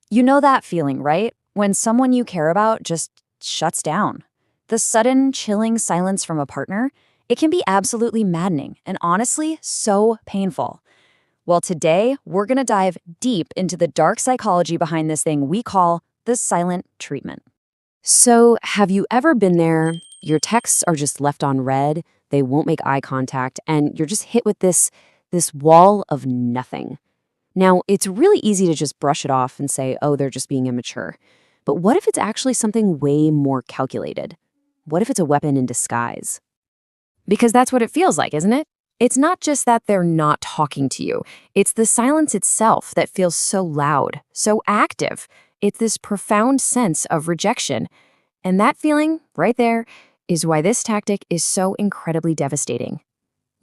You know that feeling, right? When someone you care about just shuts down. The sudden, chilling silence from a partner, it can be absolutely maddening and honestly, so painful. Well, today, we're going to dive deep into the dark psychology behind this thing we call the silent treatment. So, have you ever been there? Your texts are just left on read, they won't make eye contact, and you're just hit with this wall of nothing. Now, it's really easy to just brush it off and say, "Oh, they're just being immature." But what if it's actually something way more calculated? What if it's a weapon in disguise? Because that's what it feels like, isn't it? It's not just that they're not talking to you. It's the silence itself that feels so loud, so active. It's this profound sense of rejection. And that feeling, right there, is why this tactic is so incredibly devastating.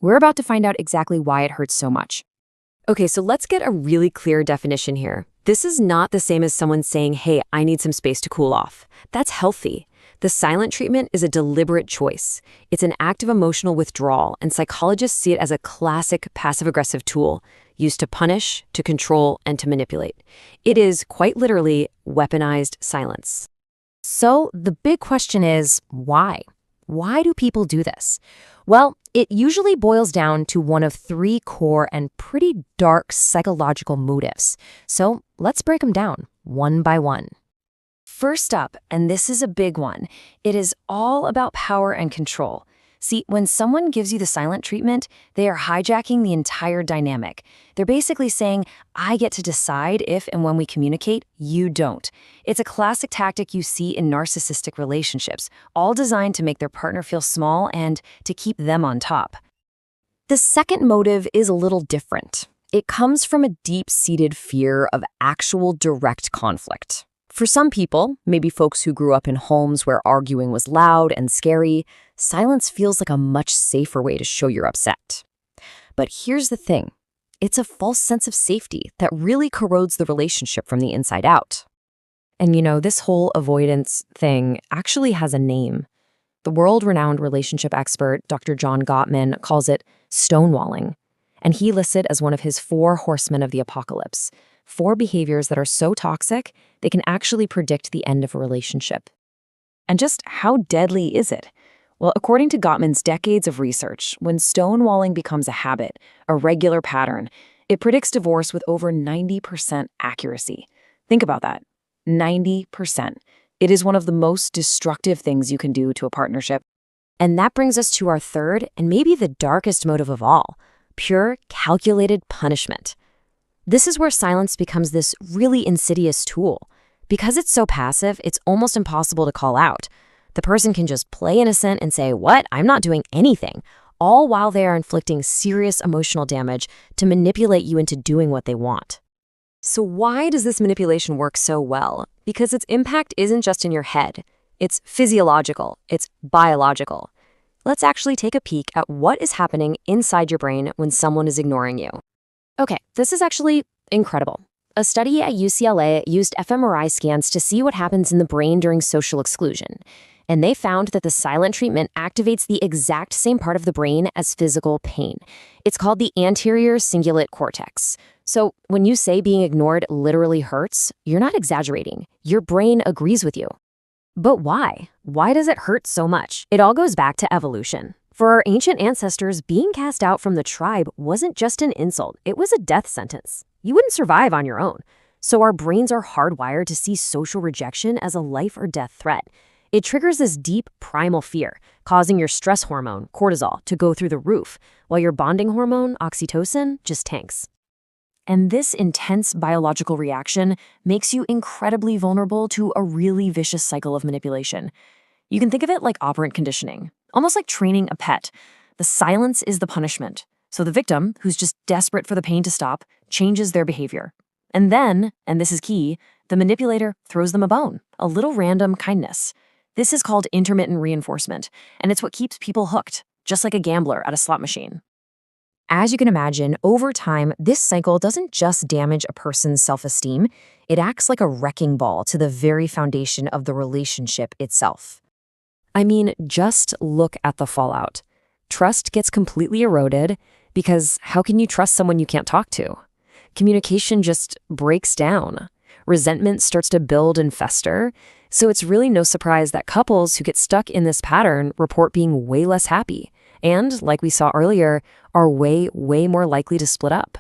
We're about to find out exactly why it hurts so much. Okay, so let's get a really clear definition here. This is not the same as someone saying, "Hey, I need some space to cool off." That's healthy. The silent treatment is a deliberate choice. It's an act of emotional withdrawal, and psychologists see it as a classic passive-aggressive tool used to punish, to control, and to manipulate. It is, quite literally, weaponized silence. So the big question is, why? Why do people do this? Well, it usually boils down to one of three core and pretty dark psychological motives. So let's break them down one by one. First up, and this is a big one, it is all about power and control. See, when someone gives you the silent treatment, they are hijacking the entire dynamic. They're basically saying, I get to decide if and when we communicate, you don't. It's a classic tactic you see in narcissistic relationships, all designed to make their partner feel small and to keep them on top. The second motive is a little different. It comes from a deep-seated fear of actual direct conflict. For some people, maybe folks who grew up in homes where arguing was loud and scary, silence feels like a much safer way to show you're upset. But here's the thing. It's a false sense of safety that really corrodes the relationship from the inside out. And this whole avoidance thing actually has a name. The world-renowned relationship expert, Dr. John Gottman, calls it stonewalling. And he lists it as one of his 4 horsemen of the apocalypse. 4 behaviors that are so toxic, they can actually predict the end of a relationship. And just how deadly is it? Well, according to Gottman's decades of research, when stonewalling becomes a habit, a regular pattern, it predicts divorce with over 90% accuracy. Think about that. 90%. It is one of the most destructive things you can do to a partnership. And that brings us to our third and maybe the darkest motive of all, pure, calculated punishment. This is where silence becomes this really insidious tool. Because it's so passive, it's almost impossible to call out. The person can just play innocent and say, "What? I'm not doing anything," all while they are inflicting serious emotional damage to manipulate you into doing what they want. So why does this manipulation work so well? Because its impact isn't just in your head. It's physiological. It's biological. Let's actually take a peek at what is happening inside your brain when someone is ignoring you. Okay, this is actually incredible. A study at UCLA used fMRI scans to see what happens in the brain during social exclusion. And they found that the silent treatment activates the exact same part of the brain as physical pain. It's called the anterior cingulate cortex. So when you say being ignored literally hurts, you're not exaggerating. Your brain agrees with you. But why? Why does it hurt so much? It all goes back to evolution. For our ancient ancestors, being cast out from the tribe wasn't just an insult, it was a death sentence. You wouldn't survive on your own. So our brains are hardwired to see social rejection as a life or death threat. It triggers this deep primal fear, causing your stress hormone, cortisol, to go through the roof, while your bonding hormone, oxytocin, just tanks. And this intense biological reaction makes you incredibly vulnerable to a really vicious cycle of manipulation. You can think of it like operant conditioning, almost like training a pet. The silence is the punishment. So the victim, who's just desperate for the pain to stop, changes their behavior. And then, and this is key, the manipulator throws them a bone, a little random kindness. This is called intermittent reinforcement, and it's what keeps people hooked, just like a gambler at a slot machine. As you can imagine, over time, this cycle doesn't just damage a person's self-esteem, it acts like a wrecking ball to the very foundation of the relationship itself. I mean, just look at the fallout. Trust gets completely eroded because how can you trust someone you can't talk to? Communication just breaks down. resentment starts to build and fester. So it's really no surprise that couples who get stuck in this pattern report being way less happy and, like we saw earlier, are way, way more likely to split up.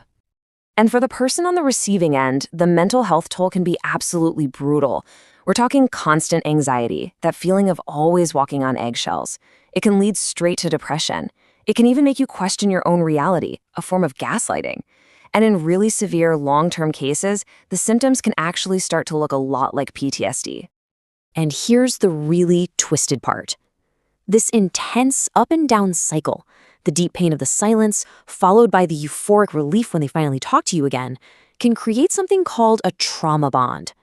And for the person on the receiving end, the mental health toll can be absolutely brutal. We're talking constant anxiety, that feeling of always walking on eggshells. It can lead straight to depression. It can even make you question your own reality, a form of gaslighting. And in really severe long-term cases, the symptoms can actually start to look a lot like PTSD. And here's the really twisted part. This intense up and down cycle, the deep pain of the silence, followed by the euphoric relief when they finally talk to you again, can create something called a trauma bond.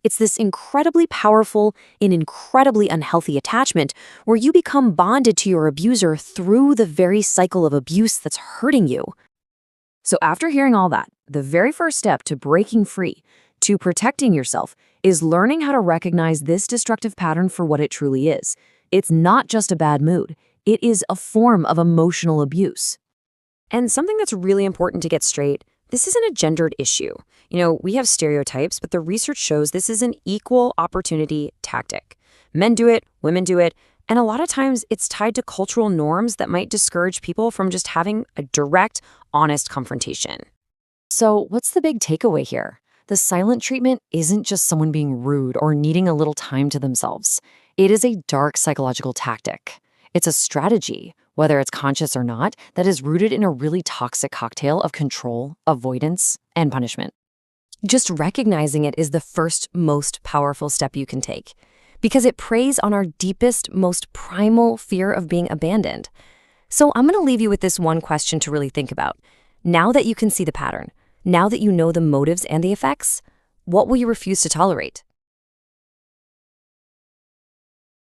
It's this incredibly powerful and incredibly unhealthy attachment where you become bonded to your abuser through the very cycle of abuse that's hurting you. So after hearing all that, the very first step to breaking free, to protecting yourself, is learning how to recognize this destructive pattern for what it truly is. It's not just a bad mood. It is a form of emotional abuse. And something that's really important to get straight, this isn't a gendered issue. We have stereotypes, but the research shows this is an equal opportunity tactic. Men do it, women do it, and a lot of times it's tied to cultural norms that might discourage people from just having a direct, honest confrontation. So what's the big takeaway here? The silent treatment isn't just someone being rude or needing a little time to themselves. It is a dark psychological tactic. It's a strategy, whether it's conscious or not, that is rooted in a really toxic cocktail of control, avoidance, and punishment. Just recognizing it is the first, most powerful step you can take, because it preys on our deepest, most primal fear of being abandoned. So I'm going to leave you with this one question to really think about. Now that you can see the pattern, now that you know the motives and the effects, what will you refuse to tolerate?